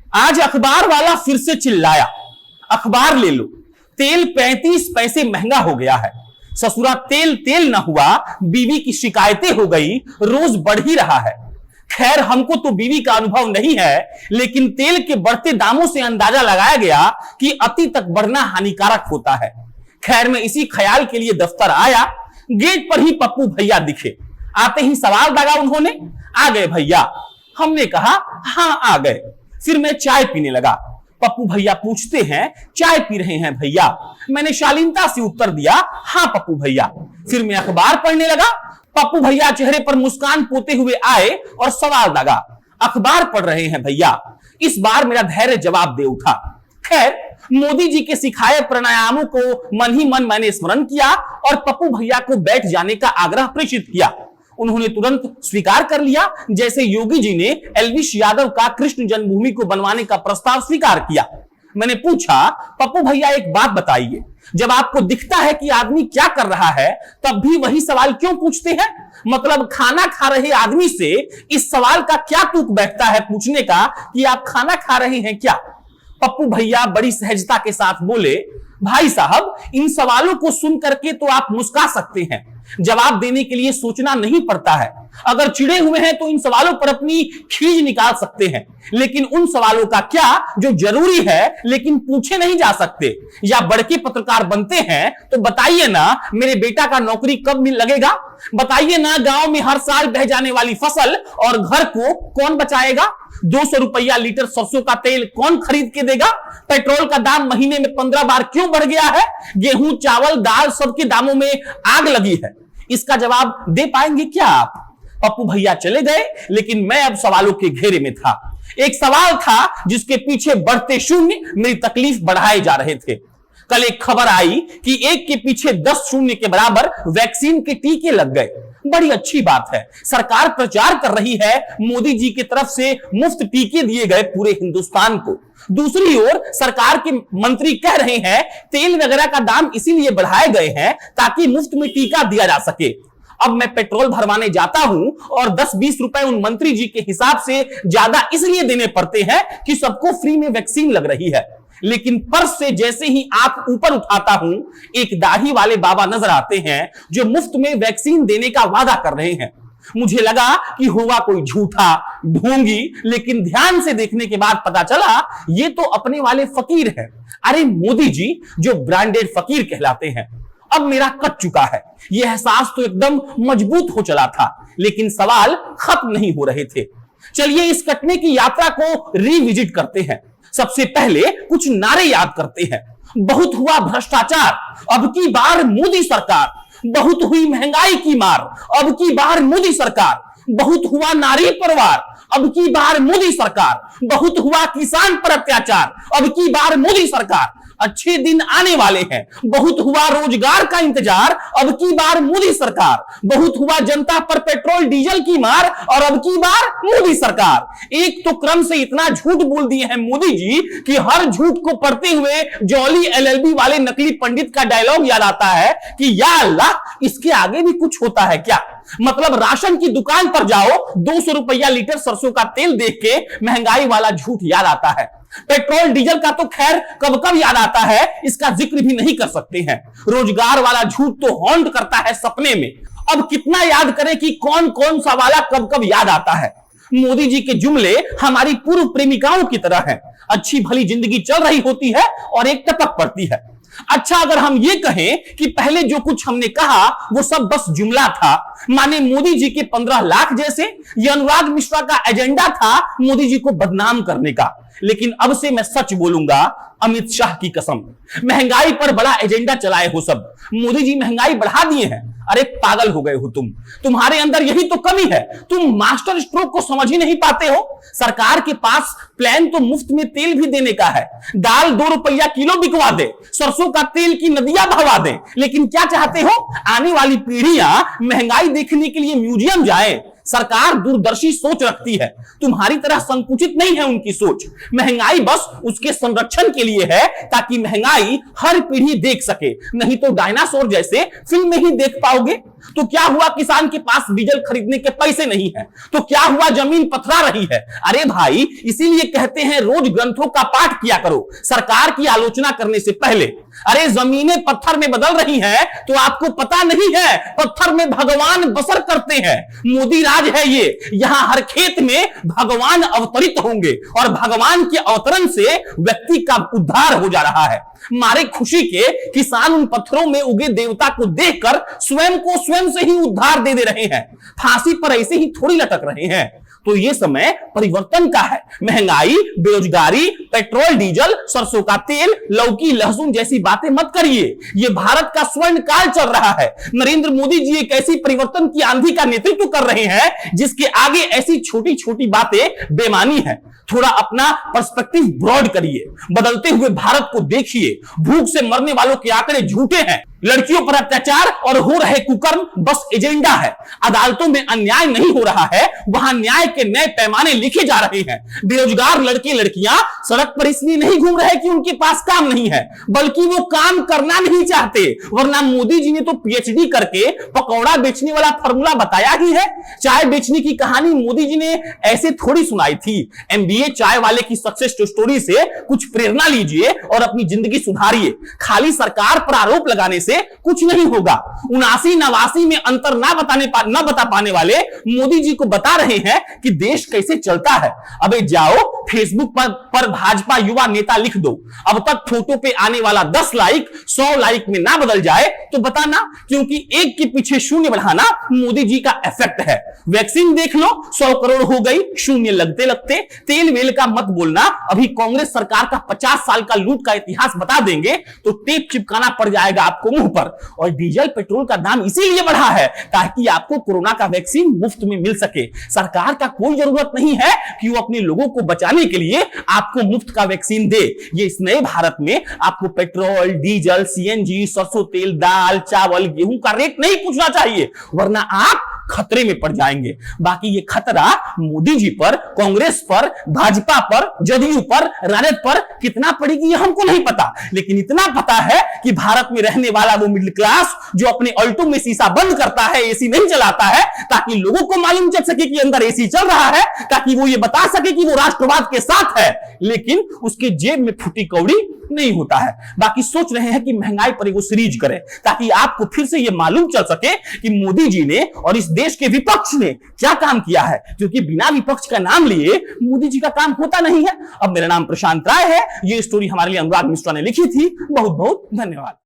आज अखबार वाला फिर से चिल्लाया, अखबार ले लो, तेल 35 पैसे महंगा हो गया है। ससुरा तेल तेल ना हुआ, बीवी की शिकायतें हो गई, रोज बढ़ ही रहा है। खैर हमको तो बीवी का अनुभव नहीं है, लेकिन तेल के बढ़ते दामों से अंदाजा लगाया गया कि अति तक बढ़ना हानिकारक होता है। खैर मैं इसी ख्याल के लिए दफ्तर आया, गेट पर ही पप्पू भैया दिखे। आते ही सवाल दागा उन्होंने, आ गए भैया? हमने कहा हाँ आ गए। फिर मैं चाय पीने लगा। पप्पू भैया पूछते हैं, चाय पी रहे हैं भैया? मैंने शालीनता से उत्तर दिया, हाँ पप्पू भैया। फिर मैं अखबार पढ़ने लगा। पप्पू भैया चेहरे पर मुस्कान पोते हुए आए और सवाल दागा, अखबार पढ़ रहे हैं भैया? इस बार मेरा धैर्य जवाब दे उठा। खैर मोदी जी के सिखाए प्राणायामों को मन ही मन मैंने स्मरण किया और पप्पू भैया को बैठ जाने का आग्रह प्रेषित किया। उन्होंने तुरंत स्वीकार कर लिया, जैसे योगी जी ने एलविश यादव का कृष्ण जन्मभूमि को बनवाने का प्रस्ताव स्वीकार किया। मैंने पूछा, पप्पू भैया एक बात बताइए, जब आपको दिखता है कि आदमी क्या कर रहा है तब भी वही सवाल क्यों पूछते हैं? मतलब खाना खा रहे आदमी से इस सवाल का क्या तुक बैठता है पूछने का कि आप खाना खा रहे हैं क्या? पप्पू भैया बड़ी सहजता के साथ बोले, भाई साहब इन सवालों को सुन करके तो आप मुस्कुरा सकते हैं, जवाब देने के लिए सोचना नहीं पड़ता है। अगर चिड़े हुए हैं तो इन सवालों पर अपनी खींच निकाल सकते हैं, लेकिन उन सवालों का क्या जो जरूरी है लेकिन पूछे नहीं जा सकते। या बड़के पत्रकार बनते हैं तो बताइए ना मेरे बेटा का नौकरी कब लगेगा? बताइए ना गांव में हर साल बह जाने वाली फसल और घर को कौन बचाएगा? 200 रुपया लीटर सरसों का तेल कौन खरीद के देगा? पेट्रोल का दाम महीने में 15 बार क्यों बढ़ गया है? गेहूं चावल दाल सबके दामों में आग लगी है। इसका जवाब दे पाएंगे क्या आप? पप्पू भैया चले गए, लेकिन मैं अब सवालों के घेरे में था। एक सवाल था जिसके पीछे बढ़ते शून्य मेरी तकलीफ बढ़ाए जा रहे थे। कल एक खबर आई कि एक के पीछे 10 शून्य के बराबर वैक्सीन के टीके लग गए। बड़ी अच्छी बात है, सरकार प्रचार कर रही है मोदी जी की तरफ से मुफ्त टीके दिए गए पूरे हिंदुस्तान को। दूसरी ओर सरकार के मंत्री कह रहे हैं तेल वगैरह का दाम इसीलिए बढ़ाए गए हैं ताकि मुफ्त में टीका दिया जा सके। अब मैं पेट्रोल भरवाने जाता हूं और 10-20 रुपए उन मंत्री जी के हिसाब से ज्यादा इसलिए देने पड़ते हैं कि सबको फ्री में वैक्सीन लग रही है। लेकिन पर्स से जैसे ही आंख ऊपर उठाता हूं, एक दाढ़ी वाले बाबा नजर आते हैं जो मुफ्त में वैक्सीन देने का वादा कर रहे हैं। मुझे लगा कि हुआ कोई झूठा ढोंगी, लेकिन ध्यान से देखने के बाद पता चला ये तो अपने वाले फकीर हैं। अरे मोदी जी जो ब्रांडेड फकीर कहलाते हैं। अब मेरा कट चुका है, यह एहसास तो एकदम मजबूत हो चला था, लेकिन सवाल खत्म नहीं हो रहे थे। चलिए इस कटने की यात्रा को रिविजिट करते हैं। सबसे पहले कुछ नारे याद करते हैं। बहुत हुआ भ्रष्टाचार, अब की बार मोदी सरकार। बहुत हुई महंगाई की मार, अब की बार मोदी सरकार। बहुत हुआ नारी परिवार, अब की बार मोदी सरकार। बहुत हुआ किसान पर अत्याचार, अब की बार मोदी सरकार। अच्छे दिन आने वाले हैं, बहुत हुआ रोजगार का इंतजार, अब की बार मोदी सरकार। बहुत हुआ जनता पर पेट्रोल डीजल की मार और अब की बार मोदी सरकार। एक तो क्रम से इतना झूठ बोल दिए हैं मोदी जी कि हर झूठ को पढ़ते हुए जॉली एलएलबी वाले नकली पंडित का डायलॉग याद आता है कि या अल्लाह इसके आगे भी कुछ होता है क्या? मतलब राशन की दुकान पर जाओ, 200 रुपया लीटर सरसों का तेल देख के महंगाई वाला झूठ याद आता है। पेट्रोल डीजल का तो खैर कब कब याद आता है, इसका जिक्र भी नहीं कर सकते हैं। रोजगार वाला झूठ तो हॉन्ट करता है सपने में। अब कितना याद करें कि कौन कौन सा वाला कब कब याद आता है। मोदी जी के जुमले हमारी पूर्व प्रेमिकाओं की तरह हैं। अच्छी भली जिंदगी चल रही होती है और एक टपक पड़ती है। अच्छा अगर हम ये कहें कि पहले जो कुछ हमने कहा वो सब बस जुमला था, माने मोदी जी के 15 लाख जैसे, ये अनुराग मिश्रा का एजेंडा था मोदी जी को बदनाम करने का। लेकिन अब से मैं सच बोलूंगा, अमित शाह की कसम, महंगाई पर बड़ा एजेंडा चलाए हो सब। मोदी जी महंगाई बढ़ा दिए हैं। अरे पागल हो गए हो तुम, तुम्हारे अंदर यही तो कमी है, तुम मास्टर स्ट्रोक को समझ ही नहीं पाते हो। सरकार के पास प्लान तो मुफ्त में तेल भी देने का है, दाल 2 रुपया किलो बिकवा दे, सरसों का तेल की नदियां बहवा दे। लेकिन क्या चाहते हो, आने वाली पीढ़ियां महंगाई देखने के लिए म्यूजियम जाए। सरकार दूरदर्शी सोच रखती है, तुम्हारी तरह संकुचित नहीं है उनकी सोच। महंगाई बस उसके संरक्षण के लिए है ताकि महंगाई हर पीढ़ी देख सके, नहीं तो डायनासोर जैसे फिल्म में ही देख पाओगे। तो क्या हुआ किसान के पास डीजल खरीदने के पैसे नहीं है, तो क्या हुआ जमीन पथरा रही है। अरे भाई, इसीलिए कहते हैं रोज ग्रंथों का पाठ किया करो सरकार की आलोचना करने से पहले। अरे जमीनें पत्थर में बदल रही हैं तो आपको पता नहीं है पत्थर में भगवान बसर करते हैं। मोदी राज है ये, यहां हर खेत में भगवान अवतरित होंगे और भगवान के अवतरण से व्यक्ति का उद्धार हो जा रहा है। मारे खुशी के किसान उन पत्थरों में उगे देवता को देखकर स्वयं को स्वयं से ही उद्धार दे रहे हैं, फांसी पर ऐसे ही थोड़ी लटक रहे हैं। तो ये समय परिवर्तन का है। महंगाई, बेरोजगारी, पेट्रोल डीजल, सरसों का तेल, लौकी लहसुन जैसी बातें मत करिए। ये भारत का स्वर्ण काल चल रहा है। नरेंद्र मोदी जी एक ऐसी परिवर्तन की आंधी का नेतृत्व कर रहे हैं जिसके आगे ऐसी छोटी छोटी बातें बेमानी है। थोड़ा अपना पर्सपेक्टिव ब्रॉड करिए, बदलते हुए भारत को देखिए। भूख से मरने वालों के आंकड़े झूठे हैं, लड़कियों पर अत्याचार और हो रहे कुकर्म बस एजेंडा है। अदालतों में अन्याय नहीं हो रहा है, वहां न्याय के नए पैमाने लिखे जा रहे हैं। बेरोजगार लड़के लड़कियां सड़क पर इसलिए नहीं घूम रहे कि उनके पास काम नहीं है, बल्कि वो काम करना नहीं चाहते। वरना मोदी जी ने तो पीएचडी करके पकौड़ा बेचने वाला फॉर्मूला बताया ही है। चाय बेचने की कहानी मोदी जी ने ऐसे थोड़ी सुनाई थी। एमबीए चाय वाले की सक्सेस स्टोरी से कुछ प्रेरणा लीजिए और अपनी जिंदगी सुधारिए। खाली सरकार पर आरोप लगाने से कुछ नहीं होगा। 79-89 में अंतर ना बता पाने वाले मोदी जी को बता रहे हैं कि देश कैसे चलता है। अबे जाओ फेसबुक पर भाजपा युवा नेता लिख दो। अब तक फोटो पे आने वाला 10 लाइक 100 लाइक में ना बदल जाए तो बताना, क्योंकि एक के पीछे शून्य बढ़ाना मोदी जी का इफेक्ट है। वैक्सीन देख लो, 100 करोड़ हो गई शून्य लगते लगते। तेल वेल का मत बोलना, अभी कांग्रेस सरकार का 50 साल का लूट का इतिहास बता देंगे तो टेप चिपकाना पड़ जाएगा आपको मुंह पर। और डीजल पेट्रोल का दाम इसीलिए बढ़ा है ताकि आपको कोरोना का वैक्सीन मुफ्त में मिल सके। सरकार का कोई जरूरत नहीं है कि वो अपने लोगों को बचाने के लिए आपको मुफ्त का वैक्सीन दे। ये इस नए भारत में आपको पेट्रोल, डीजल, सीएनजी, सरसों तेल, दाल, चावल, गेहूं का रेट नहीं पूछना चाहिए, वरना आप खतरे में पड़ जाएंगे। बाकी ये खतरा मोदी जी पर, कांग्रेस पर, भाजपा पर, जदयू पर, राजद पर कितना पड़ेगी ये हमको नहीं पता, लेकिन इतना पता है कि भारत में रहने वाला वो मिडिल क्लास जो अपने ऑल्टो में शीशा बंद करता है, एसी नहीं चलाता है, ताकि लोगों को मालूम चल सके कि अंदर एसी चल रहा है, ताकि वो ये बता सके कि वो राष्ट्रवाद के साथ है, लेकिन उसके जेब में फूटी कौड़ी नहीं होता है। बाकी सोच रहे हैं कि महंगाई पर एगो सीरीज करें ताकि आपको फिर से यह मालूम चल सके कि मोदी जी ने और इस देश के विपक्ष ने क्या काम किया है, क्योंकि बिना विपक्ष का नाम लिए मोदी जी का काम होता नहीं है। अब मेरा नाम प्रशांत राय है, ये स्टोरी हमारे लिए अनुराग मिश्रा ने लिखी थी। बहुत बहुत धन्यवाद।